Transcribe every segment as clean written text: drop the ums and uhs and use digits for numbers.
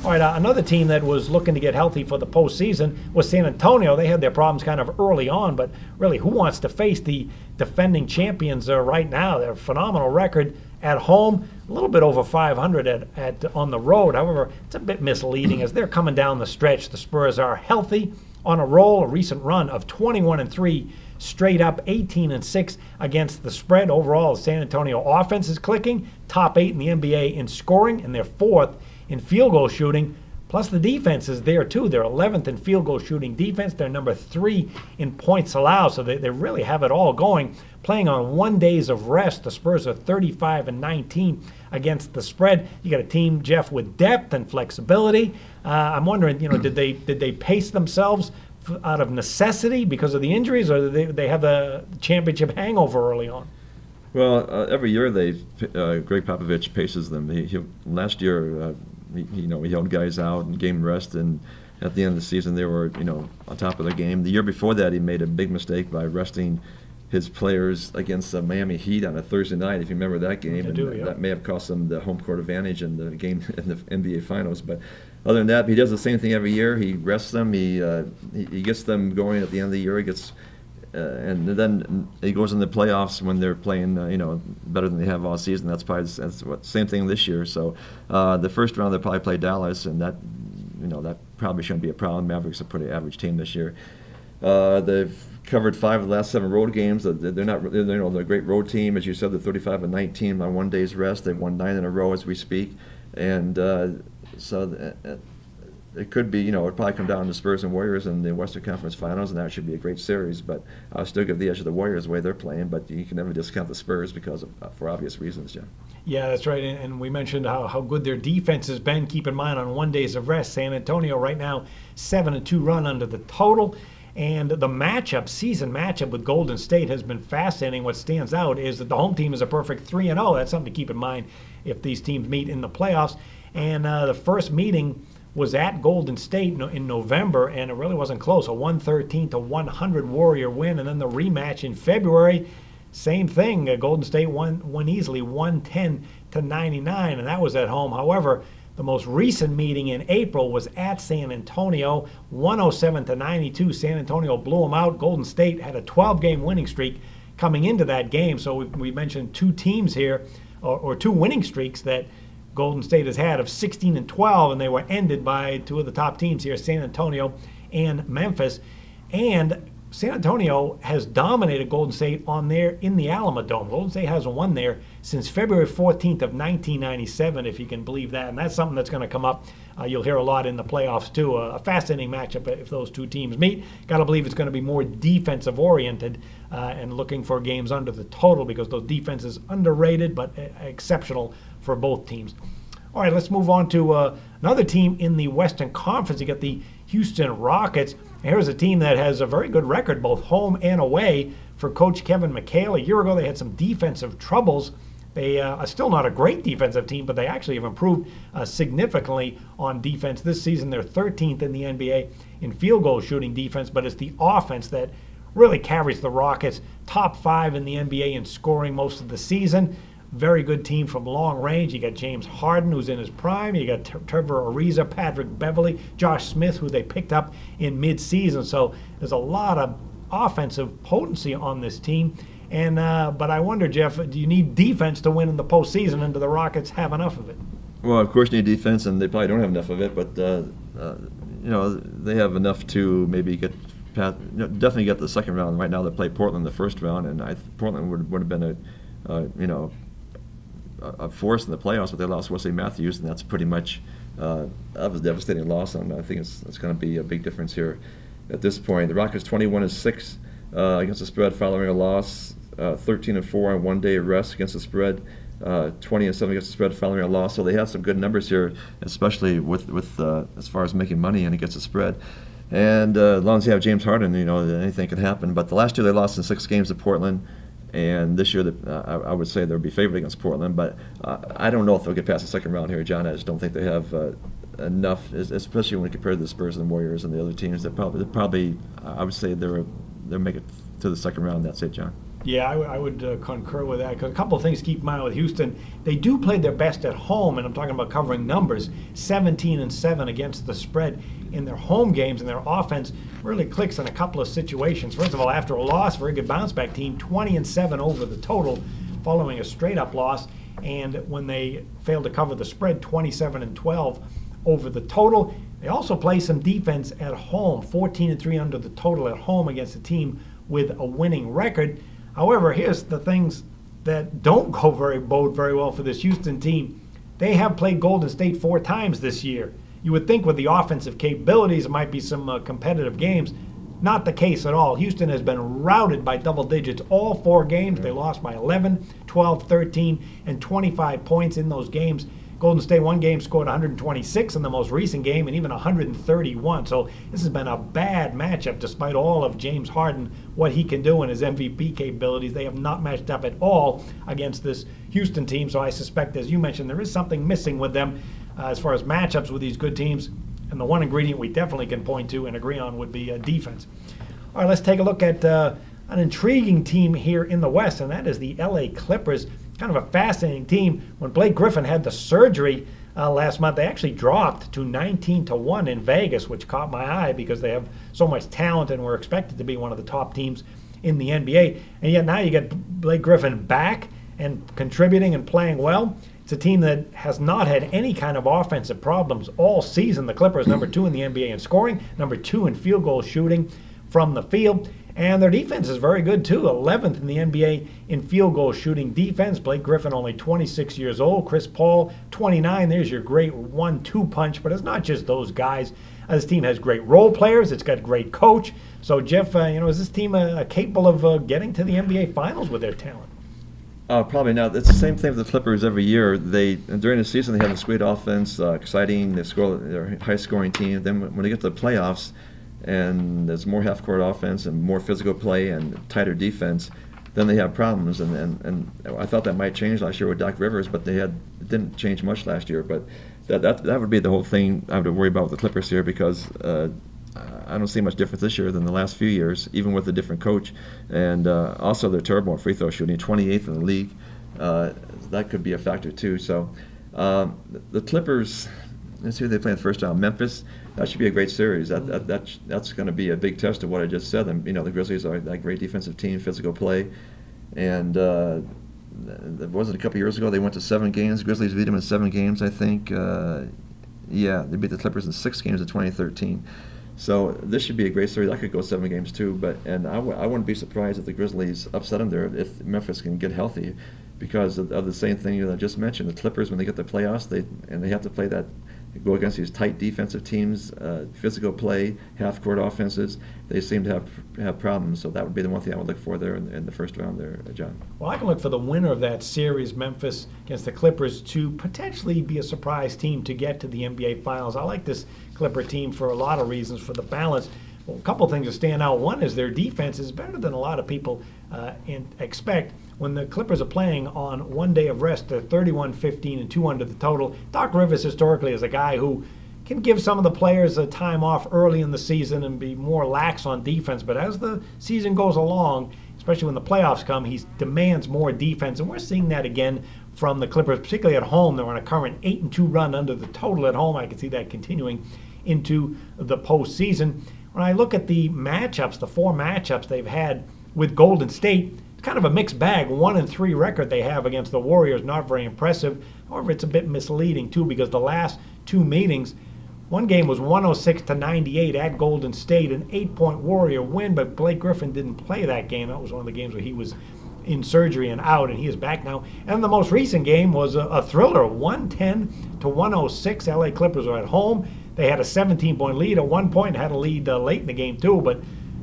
All right, another team that was looking to get healthy for the postseason was San Antonio. They had their problems kind of early on, but really, who wants to face the defending champions right now? They're a phenomenal record at home, a little bit over 500 on the road. However, it's a bit misleading as they're coming down the stretch. The Spurs are healthy, on a roll, a recent run of 21-3 straight up, 18-6 against the spread. Overall, the San Antonio offense is clicking, top 8 in the NBA in scoring, and they're 4th in field goal shooting. Plus the defense is there too. They're 11th in field goal shooting defense. They're number 3 in points allowed. So they really have it all going. Playing on 1 day of rest, the Spurs are 35-19 against the spread. You got a team, Jeff, with depth and flexibility. I'm wondering, did they pace themselves out of necessity because of the injuries, or did they have the championship hangover early on? Well, every year Greg Popovich paces them. Last year, he held guys out and gave them rest, and at the end of the season they were on top of their game. The year before that, he made a big mistake by resting his players against the Miami Heat on a Thursday night, if you remember that game. That may have cost them the home court advantage in the game in the NBA Finals. But other than that, he does the same thing every year. He rests them. He gets them going at the end of the year. And then he goes in the playoffs when they're playing, better than they have all season. That's same thing this year. So the first round they'll probably play Dallas, and that probably shouldn't be a problem. Mavericks are a pretty average team this year. They've covered 5 of the last 7 road games. They're a great road team, as you said. They're 35-19 on 1 day's rest. They've won 9 in a row as we speak, and so it could be, it'll probably come down to Spurs and Warriors in the Western Conference Finals, and that should be a great series. But I'll still give the edge to the Warriors the way they're playing. But you can never discount the Spurs for obvious reasons, Jim. Yeah, that's right. And we mentioned how good their defense has been. Keep in mind, on 1 day of rest, San Antonio right now 7-2 run under the total. And the season matchup with Golden State has been fascinating. What stands out is that the home team is a perfect 3-0. That's something to keep in mind if these teams meet in the playoffs. And the first meeting was at Golden State in November, and it really wasn't close. A 113-100 Warrior win, and then the rematch in February, same thing. Golden State won easily, 110-99, and that was at home. However, the most recent meeting in April was at San Antonio, 107-92. San Antonio blew them out. Golden State had a 12-game winning streak coming into that game. So we mentioned 2 teams here, or 2 winning streaks that Golden State has had of 16-12, and they were ended by 2 of the top teams here, San Antonio and Memphis. And San Antonio has dominated Golden State in the Alamo Dome. Golden State hasn't won there since February 14th of 1997, if you can believe that. And that's something that's going to come up. You'll hear a lot in the playoffs, too. A fascinating matchup if those 2 teams meet. Got to believe it's going to be more defensive-oriented and looking for games under the total, because those defenses underrated but exceptional for both teams. All right, let's move on to another team in the Western Conference. You got the Houston Rockets. Here's a team that has a very good record, both home and away, for Coach Kevin McHale. A year ago, they had some defensive troubles. They are still not a great defensive team, but they actually have improved significantly on defense. This season, they're 13th in the NBA in field goal shooting defense, but it's the offense that really carries the Rockets. Top 5 in the NBA in scoring most of the season. Very good team from long range. You got James Harden, who's in his prime. You got Trevor Ariza, Patrick Beverley, Josh Smith, who they picked up in mid-season. So there's a lot of offensive potency on this team. And but I wonder, Jeff, do you need defense to win in the postseason, and do the Rockets have enough of it? Well, of course you need defense, and they probably don't have enough of it. But they have enough to maybe definitely get the second round. Right now they play Portland the first round, and Portland would have been a force in the playoffs, but they lost Wesley Matthews, and that's pretty much that was a devastating loss. And I think it's going to be a big difference here at this point. The Rockets 21-6 against the spread following a loss, 13-4 on 1 day of rest against the spread, 20-7 against the spread following a loss. So they have some good numbers here, especially with as far as making money and against the spread. And as long as you have James Harden, anything can happen. But the last year they lost in 6 games to Portland. And this year, I would say they'll be favored against Portland, but I don't know if they'll get past the second round here, John. I just don't think they have enough, especially when compared to the Spurs and the Warriors and the other teams. They're probably I would say they'll make it to the second round. That's it, John. Yeah, I would concur with that because a couple of things to keep in mind with Houston. They do play their best at home, and I'm talking about covering numbers, 17-7 against the spread in their home games, and their offense really clicks in a couple of situations. First of all, after a loss, very good bounce-back team, 20-7 over the total following a straight-up loss, and when they failed to cover the spread, 27-12 over the total. They also play some defense at home, 14-3 under the total at home against a team with a winning record. However, here's the things that don't bode very well for this Houston team. They have played Golden State 4 times this year. You would think with the offensive capabilities, it might be some competitive games. Not the case at all. Houston has been routed by double digits all 4 games. They lost by 11, 12, 13, and 25 points in those games. Golden State one game scored 126 in the most recent game and even 131. So this has been a bad matchup despite all of James Harden, what he can do and his MVP capabilities. They have not matched up at all against this Houston team. So I suspect, as you mentioned, there is something missing with them as far as matchups with these good teams. And the one ingredient we definitely can point to and agree on would be defense. All right, let's take a look at an intriguing team here in the West, and that is the LA Clippers. Kind of a fascinating team. When Blake Griffin had the surgery last month, they actually dropped to 19-1 in Vegas, which caught my eye because they have so much talent and were expected to be one of the top teams in the NBA. And yet now you get Blake Griffin back and contributing and playing well. It's a team that has not had any kind of offensive problems all season. The Clippers, number 2 in the NBA in scoring, number 2 in field goal shooting from the field. And their defense is very good, too. 11th in the NBA in field goal shooting defense. Blake Griffin, only 26 years old. Chris Paul, 29. There's your great 1-2 punch. But it's not just those guys. This team has great role players. It's got a great coach. So, Jeff, is this team capable of getting to the NBA Finals with their talent? Probably not. It's the same thing with the Clippers every year. During the season, they have this great offense, exciting. They're a high-scoring team. Then when they get to the playoffs, and there's more half-court offense and more physical play and tighter defense, then they have problems. And I thought that might change last year with Doc Rivers, but it didn't change much last year. But that would be the whole thing I have to worry about with the Clippers here, because I don't see much difference this year than the last few years, even with a different coach. And also they're terrible at free throw shooting, 28th in the league. That could be a factor too. So the Clippers, let's see who they play in the first round. Memphis. That should be a great series. That's going to be a big test of what I just said. And, the Grizzlies are that great defensive team, physical play, and wasn't a couple years ago they went to 7 games. Grizzlies beat them in 7 games, I think. Yeah, they beat the Clippers in 6 games in 2013. So this should be a great series. That could go 7 games too. And I wouldn't be surprised if the Grizzlies upset them there if Memphis can get healthy, because of the same thing I just mentioned. The Clippers, when they get the playoffs, they have to play that. Go against these tight defensive teams, physical play, half-court offenses. They seem to have problems, so that would be the one thing I would look for there in the first round there, John. Well, I can look for the winner of that series, Memphis against the Clippers, to potentially be a surprise team to get to the NBA Finals. I like this Clipper team for a lot of reasons, for the balance. Well, a couple things that stand out. One is their defense is better than a lot of people expect. When the Clippers are playing on one day of rest, they're 31-15 and 2 under the total. Doc Rivers historically is a guy who can give some of the players a time off early in the season and be more lax on defense. But as the season goes along, especially when the playoffs come, he demands more defense. And we're seeing that again from the Clippers, particularly at home. They're on a current 8-2 run under the total at home. I can see that continuing into the postseason. When I look at the matchups, the 4 matchups they've had with Golden State, it's kind of a mixed bag. 1-3 record they have against the Warriors, not very impressive. However, it's a bit misleading too, because the last 2 meetings, one game was 106-98 at Golden State, an 8-point Warrior win, but Blake Griffin didn't play that game. That was one of the games where he was in surgery and out, and he is back now. And the most recent game was a thriller, 110-106. LA Clippers are at home. They had a 17-point lead at one point, had a lead late in the game too, but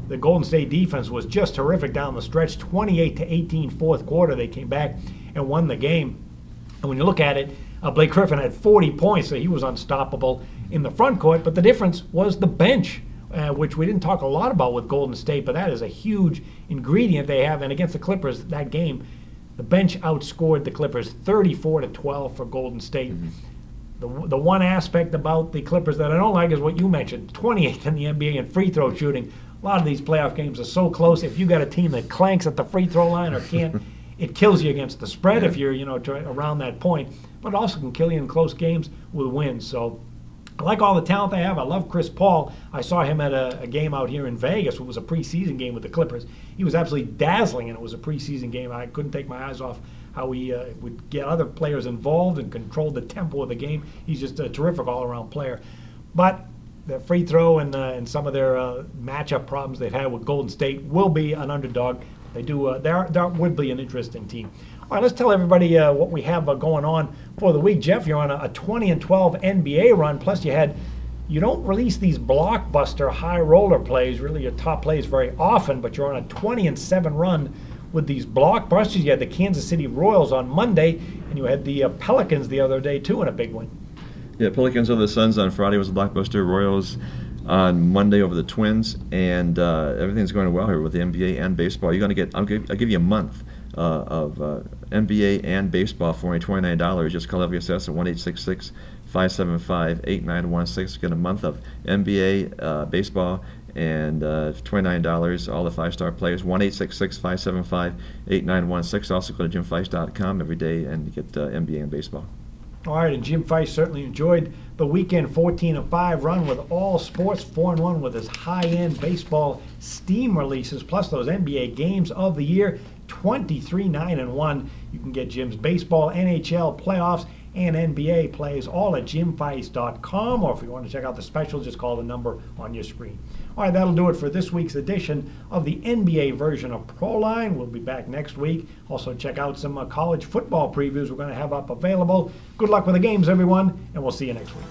the Golden State defense was just terrific down the stretch. 28-18 fourth quarter, they came back and won the game. And when you look at it, Blake Griffin had 40 points, so he was unstoppable in the front court. But the difference was the bench, which we didn't talk a lot about with Golden State, but that is a huge ingredient they have. And against the Clippers, that game, the bench outscored the Clippers 34-12 for Golden State. Mm-hmm. The one aspect about the Clippers that I don't like is what you mentioned, 28th in the NBA in free throw shooting, A lot of these playoff games are so close. If you got a team that clanks at the free throw line or can't, it kills you against the spread if you're, around that point. But it also can kill you in close games with wins. So I like all the talent they have. I love Chris Paul. I saw him at a game out here in Vegas. It was a preseason game with the Clippers. He was absolutely dazzling, and it was a preseason game. I couldn't take my eyes off how he would get other players involved and control the tempo of the game. He's just a terrific all-around player. But the free throw and some of their matchup problems they've had with Golden State will be an underdog. They do. That would be an interesting team. All right, let's tell everybody what we have going on for the week. Jeff, you're on a 20-12 NBA run. Plus, you don't release these blockbuster high roller plays, really your top plays very often, but you're on a 20-7 run with these blockbusters. You had the Kansas City Royals on Monday, and you had the Pelicans the other day too in a big win. Yeah, Pelicans over the Suns on Friday was a blockbuster. Royals on Monday over the Twins, and everything's going well here with the NBA and baseball. You're going to get, I'll give you a month of NBA and baseball for only $29. Just call FSS at 1-866-575-8916. Get a month of NBA, baseball, and $29. All the five-star players. 1-866-575-8916. Also go to jimfeist.com every day and get NBA and baseball. All right, and Jim Feist certainly enjoyed the weekend 14-5 run with all sports, 4-1 with his high-end baseball steam releases, plus those NBA games of the year, 23-9-1. You can get Jim's baseball, NHL playoffs, and NBA plays all at jimfeist.com, or if you want to check out the special, just call the number on your screen. All right, that'll do it for this week's edition of the NBA version of Proline. We'll be back next week. Also, check out some college football previews we're going to have up available. Good luck with the games, everyone, and we'll see you next week.